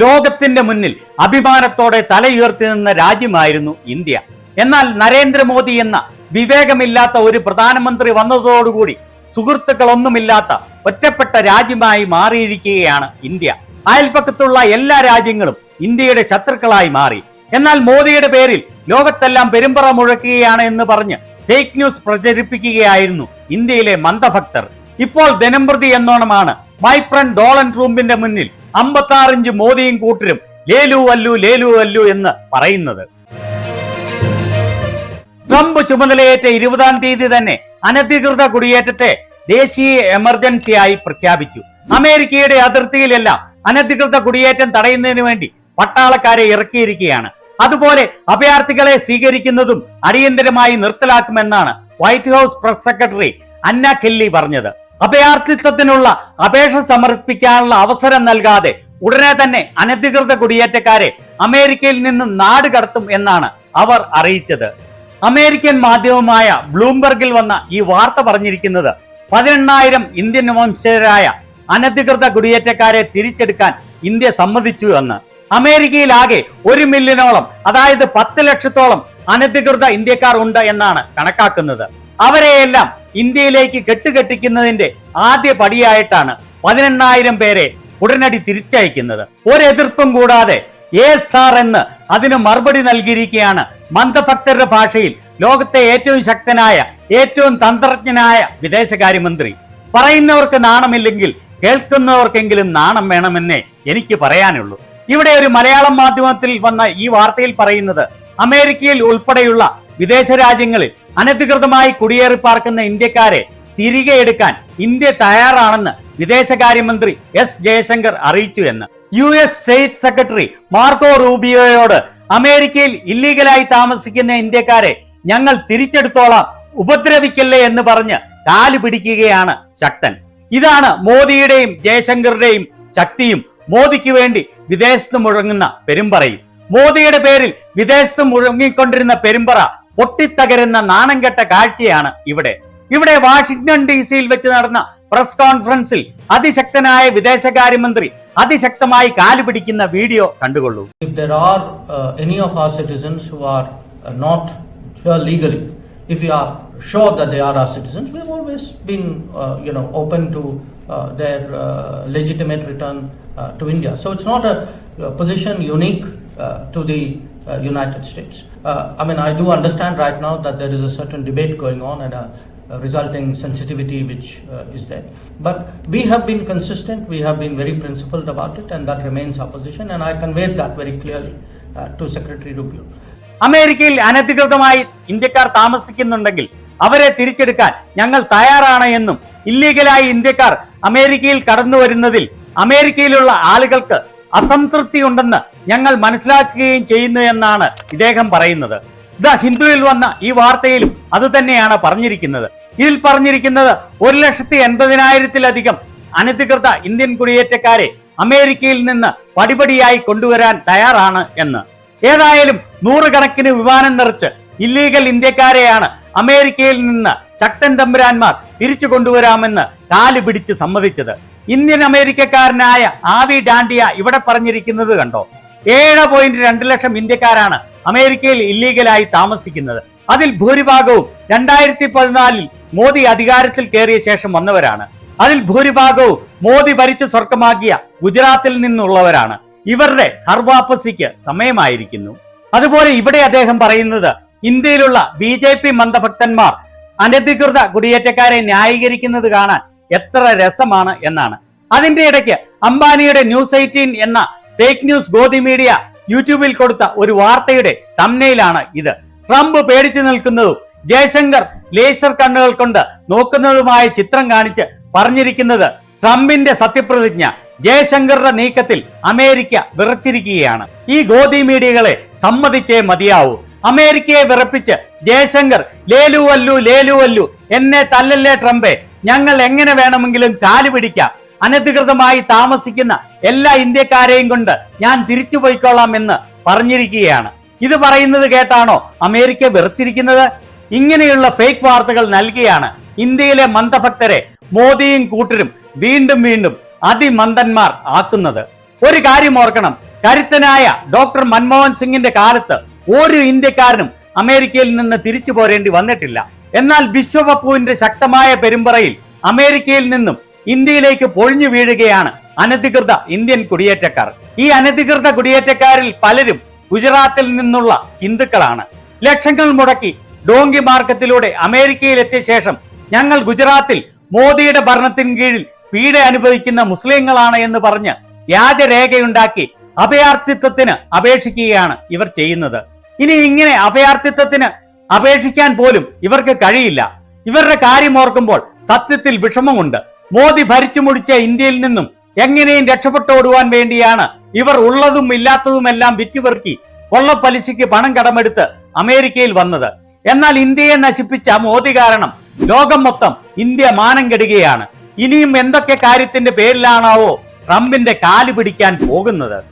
ലോകത്തിന്റെ മുന്നിൽ അഭിമാനത്തോടെ തലയുയർത്തി നിന്ന രാജ്യമായിരുന്നു ഇന്ത്യ. എന്നാൽ നരേന്ദ്രമോദി എന്ന വിവേകമില്ലാത്ത ഒരു പ്രധാനമന്ത്രി വന്നതോടുകൂടി സുഹൃത്തുക്കളൊന്നുമില്ലാത്ത ഒറ്റപ്പെട്ട രാജ്യമായി മാറിയിരിക്കുകയാണ് ഇന്ത്യ. അയൽപക്കത്തുള്ള എല്ലാ രാജ്യങ്ങളും ഇന്ത്യയുടെ ശത്രുക്കളായി മാറി. എന്നാൽ മോദിയുടെ പേരിൽ ലോകത്തെല്ലാം പെരുമ്പറ മുഴക്കുകയാണ് എന്ന് പറഞ്ഞ് ഫേക്ക് ന്യൂസ് പ്രചരിപ്പിക്കുകയായിരുന്നു ഇന്ത്യയിലെ മന്ദഭക്തർ. ഇപ്പോൾ ദിനംപ്രതി എന്നോണമാണ് മൈ ഫ്രണ്ട് ഡൊണാൾഡ് ട്രംപിന്റെ മുന്നിൽ 56 ഇഞ്ച് മോദിയും കൂട്ടരും ലേലു വല്ലു എന്ന് പറയുന്നത്. ട്രംപ് ചുമതലയേറ്റ 20-ാം തീയതി തന്നെ അനധികൃത കുടിയേറ്റത്തെ ദേശീയ എമർജൻസിയായി പ്രഖ്യാപിച്ചു. അമേരിക്കയുടെ അതിർത്തിയിലെല്ലാം അനധികൃത കുടിയേറ്റം തടയുന്നതിന് വേണ്ടി പട്ടാളക്കാരെ ഇറക്കിയിരിക്കുകയാണ്. അതുപോലെ അഭയാർത്ഥികളെ സ്വീകരിക്കുന്നതും അടിയന്തരമായി നിർത്തലാക്കുമെന്നാണ് വൈറ്റ് ഹൗസ് പ്രസ് സെക്രട്ടറി അന്ന കെല്ലി പറഞ്ഞത്. അഭയാർത്ഥിത്വത്തിനുള്ള അപേക്ഷ സമർപ്പിക്കാനുള്ള അവസരം നൽകാതെ ഉടനെ തന്നെ അനധികൃത കുടിയേറ്റക്കാരെ അമേരിക്കയിൽ നിന്ന് നാട് കടത്തും എന്നാണ് അവർ അറിയിച്ചത്. അമേരിക്കൻ മാധ്യമമായ ബ്ലൂംബർഗിൽ വന്ന ഈ വാർത്ത പറഞ്ഞിരിക്കുന്നത് 18,000 ഇന്ത്യൻ വംശജരായ അനധികൃത കുടിയേറ്റക്കാരെ തിരിച്ചെടുക്കാൻ ഇന്ത്യ സമ്മതിച്ചു എന്ന്. അമേരിക്കയിലാകെ 1 മില്യണോളം, അതായത് 10 ലക്ഷത്തോളം അനധികൃത ഇന്ത്യക്കാർ ഉണ്ട് എന്നാണ് കണക്കാക്കുന്നത്. അവരെയെല്ലാം ഇന്ത്യയിലേക്ക് കെട്ടുകെട്ടിക്കുന്നതിന്റെ ആദ്യ പടിയായിട്ടാണ് 18,000 പേരെ ഉടനടി തിരിച്ചയക്കുന്നത്. ഒരെതിർപ്പും കൂടാതെ സാർ എന്ന് അതിന് മറുപടി നൽകിയിരിക്കുകയാണ് മന്ദഭക്തരുടെ ഭാഷയിൽ ലോകത്തെ ഏറ്റവും ശക്തനായ, ഏറ്റവും തന്ത്രജ്ഞനായ വിദേശകാര്യമന്ത്രി. പറയുന്നവർക്ക് നാണമില്ലെങ്കിൽ കേൾക്കുന്നവർക്കെങ്കിലും നാണം വേണമെന്നേ എനിക്ക് പറയാനുള്ളൂ. ഇവിടെ ഒരു മലയാളം മാധ്യമത്തിൽ വന്ന ഈ വാർത്തയിൽ പറയുന്നത് അമേരിക്കയിൽ ഉൾപ്പെടെയുള്ള വിദേശ രാജ്യങ്ങളിൽ അനധികൃതമായി കുടിയേറി പാർക്കുന്ന ഇന്ത്യക്കാരെ തിരികെ എടുക്കാൻ ഇന്ത്യ തയ്യാറാണെന്ന് വിദേശകാര്യമന്ത്രി എസ് ജയശങ്കർ അറിയിച്ചു എന്ന്. US സ്റ്റേറ്റ് സെക്രട്ടറി മാർക്കോ റൂബിയോയോട് അമേരിക്കയിൽ ഇല്ലീഗലായി താമസിക്കുന്ന ഇന്ത്യക്കാരെ ഞങ്ങൾ തിരിച്ചെടുത്തോളാം, ഉപദ്രവിക്കല്ലേ എന്ന് പറഞ്ഞ് കാല് പിടിക്കുകയാണ് ശക്തൻ. ഇതാണ് മോദിയുടെയും ജയശങ്കറുടെയും ശക്തിയും മോദിക്ക് വേണ്ടി വിദേശത്ത് മുഴങ്ങുന്ന പെരുമ്പറയും. മോദിയുടെ പേരിൽ വിദേശത്ത് മുഴങ്ങിക്കൊണ്ടിരുന്ന പെരുമ്പറ പൊട്ടിത്തകരുന്ന നാണം കെട്ട കാഴ്ചയാണ് ഇവിടെ വാഷിംഗ്ടൺ DC-യിൽ വെച്ച് നടന്ന പ്രസ് കോൺഫറൻസിൽ അതിശക്തനായ വിദേശകാര്യമന്ത്രി അതിശക്തമായി കാല് പിടിക്കുന്ന video കണ്ടുകൊള്ളൂ. If there are any of our citizens who are not here legally, if we are sure that they are our citizens, we have always been open to their legitimate return to India. So it's not a position unique to the United States. I do understand right now that there is a certain debate going on and a resulting sensitivity which is there. But we have been consistent, we have been very principled about it, and that remains our position, and I conveyed that very clearly to Secretary Rubio. അമേരിക്കയിൽ അനധികൃതമായി ഇന്ത്യക്കാർ താമസിക്കുന്നുണ്ടെങ്കിൽ അവരെ തിരിച്ചെടുക്കാൻ ഞങ്ങൾ തയ്യാറാണ് എന്നും ഇല്ലീഗലായി ഇന്ത്യക്കാർ അമേരിക്കയിൽ കടന്നു വരുന്നതിൽ അമേരിക്കയിലുള്ള ആളുകൾക്ക് അസംതൃപ്തി ഉണ്ടെന്ന് ഞങ്ങൾ മനസ്സിലാക്കുകയും ചെയ്യുന്നു എന്നാണ് ഇദ്ദേഹം പറയുന്നത്. ദ ഹിന്ദുവിൽ വന്ന ഈ വാർത്തയിലും അത് തന്നെയാണ് പറഞ്ഞിരിക്കുന്നത്. ഇതിൽ പറഞ്ഞിരിക്കുന്നത് 1,80,000-ലധികം അനധികൃത ഇന്ത്യൻ കുടിയേറ്റക്കാരെ അമേരിക്കയിൽ നിന്ന് പടിപടിയായി കൊണ്ടുവരാൻ തയ്യാറാണ് എന്ന്. ഏതായാലും 100 കണക്കിന് വിമാനം നിറച്ച് ഇല്ലീഗൽ ഇന്ത്യക്കാരെയാണ് അമേരിക്കയിൽ നിന്ന് ശക്തൻ തമ്പുരാന്മാർ തിരിച്ചു കൊണ്ടുവരാമെന്ന് കാല് പിടിച്ച് സമ്മതിച്ചത്. ഇന്ത്യൻ അമേരിക്കക്കാരനായ ആവി ഡാണ്ടിയ ഇവിടെ പറഞ്ഞിരിക്കുന്നത് കണ്ടോ. 7.2 ലക്ഷം ഇന്ത്യക്കാരാണ് അമേരിക്കയിൽ ഇല്ലീഗലായി താമസിക്കുന്നത്. അതിൽ ഭൂരിഭാഗവും 2014-ൽ മോദി അധികാരത്തിൽ കയറിയ ശേഷം വന്നവരാണ്. അതിൽ ഭൂരിഭാഗവും മോദി ഭരിച്ച് സ്വർഗമാക്കിയ ഗുജറാത്തിൽ നിന്നുള്ളവരാണ്. ഇവരുടെ ഹർവാപ്പസിക്ക് സമയമായിരിക്കുന്നു. അതുപോലെ ഇവിടെ അദ്ദേഹം പറയുന്നത് ഇന്ത്യയിലുള്ള BJP മന്ദഭക്തന്മാർ അനധികൃത കുടിയേറ്റക്കാരെ ന്യായീകരിക്കുന്നത് കാണാൻ എത്ര രസമാണ് എന്നാണ്. അതിന്റെ ഇടയ്ക്ക് അംബാനിയുടെ ന്യൂസ് 18 എന്ന ഫേക്ക് ന്യൂസ് ഗോദി മീഡിയ യൂട്യൂബിൽ കൊടുത്ത ഒരു വാർത്തയുടെ തംബ്നെയിലാണ് ഇത്. ട്രംപ് പേടിച്ചു നിൽക്കുന്നതും ജയശങ്കർ ലേസർ കണ്ണുകൾ കൊണ്ട് നോക്കുന്നതുമായ ചിത്രം കാണിച്ച് പറഞ്ഞിരിക്കുന്നത് ട്രംപിന്റെ സത്യപ്രതിജ്ഞ ജയശങ്കറുടെ നീക്കത്തിൽ അമേരിക്ക വിറച്ചിരിക്കുകയാണ്. ഈ ഗോദി മീഡിയകളെ സമ്മതിച്ചേ മതിയാവൂ. അമേരിക്കയെ വിറപ്പിച്ച് ജയശങ്കർ ലേലു വല്ലു എന്നെ തല്ലല്ലേ ട്രംപേ, ഞങ്ങൾ എങ്ങനെ വേണമെങ്കിലും കാല് പിടിക്കാം, അനധികൃതമായി താമസിക്കുന്ന എല്ലാ ഇന്ത്യക്കാരെയും കൊണ്ട് ഞാൻ തിരിച്ചു പോയിക്കൊള്ളാം എന്ന് പറഞ്ഞിരിക്കുകയാണ്. ഇത് പറയുന്നത് കേട്ടാണോ അമേരിക്ക വിറച്ചിരിക്കുന്നത്? ഇങ്ങനെയുള്ള ഫേക്ക് വാർത്തകൾ നൽകിയാണ് ഇന്ത്യയിലെ മന്ദഭക്തരെ മോദിയും കൂട്ടരും വീണ്ടും അതിമന്ദന്മാർ ആക്കുന്നത്. ഒരു കാര്യം ഓർക്കണം, കരുത്തനായ ഡോക്ടർ മൻമോഹൻ സിംഗിന്റെ കാലത്ത് ഒരു ഇന്ത്യക്കാരനും അമേരിക്കയിൽ നിന്ന് തിരിച്ചു പോരേണ്ടി വന്നിട്ടില്ല. എന്നാൽ വിശ്വപപ്പുവിന്റെ ശക്തമായ പെരുമ്പറയിൽ അമേരിക്കയിൽ നിന്നും ഇന്ത്യയിലേക്ക് പൊഴിഞ്ഞു വീഴുകയാണ് അനധികൃത ഇന്ത്യൻ കുടിയേറ്റക്കാർ. ഈ അനധികൃത കുടിയേറ്റക്കാരിൽ പലരും ഗുജറാത്തിൽ നിന്നുള്ള ഹിന്ദുക്കളാണ്. ലക്ഷങ്ങൾ മുടക്കി ഡോങ്കി മാർഗത്തിലൂടെ അമേരിക്കയിൽ എത്തിയ ശേഷം ഞങ്ങൾ ഗുജറാത്തിൽ മോദിയുടെ ഭരണത്തിന് കീഴിൽ പീഡ അനുഭവിക്കുന്ന മുസ്ലിങ്ങളാണ് എന്ന് പറഞ്ഞ് വ്യാജരേഖയുണ്ടാക്കി അഭയാർത്ഥിത്വത്തിന് അപേക്ഷിക്കുകയാണ് ഇവർ ചെയ്യുന്നത്. ഇനി ഇങ്ങനെ അഭയാർത്ഥിത്വത്തിന് അപേക്ഷിക്കാൻ പോലും ഇവർക്ക് കഴിയില്ല. ഇവരുടെ കാര്യം ഓർക്കുമ്പോൾ സത്യത്തിൽ വിഷമമുണ്ട്. മോദി ഭരിച്ചു മുടിച്ച ഇന്ത്യയിൽ നിന്നും എങ്ങനെയും രക്ഷപ്പെട്ടോടുവാൻ വേണ്ടിയാണ് ഇവർ ഉള്ളതും ഇല്ലാത്തതുമെല്ലാം വിറ്റുപെറുക്കി കൊള്ളപ്പലിശയ്ക്ക് പണം കടമെടുത്ത് അമേരിക്കയിൽ വന്നത്. എന്നാൽ ഇന്ത്യയെ നശിപ്പിച്ച മോദി കാരണം ലോകം മൊത്തം ഇന്ത്യ മാനം കെടുകയാണ്. ഇനിയും എന്തൊക്കെ കാര്യത്തിന്റെ പേരിലാണാവോ ട്രംപിന്റെ കാല് പിടിക്കാൻ പോകുന്നത്.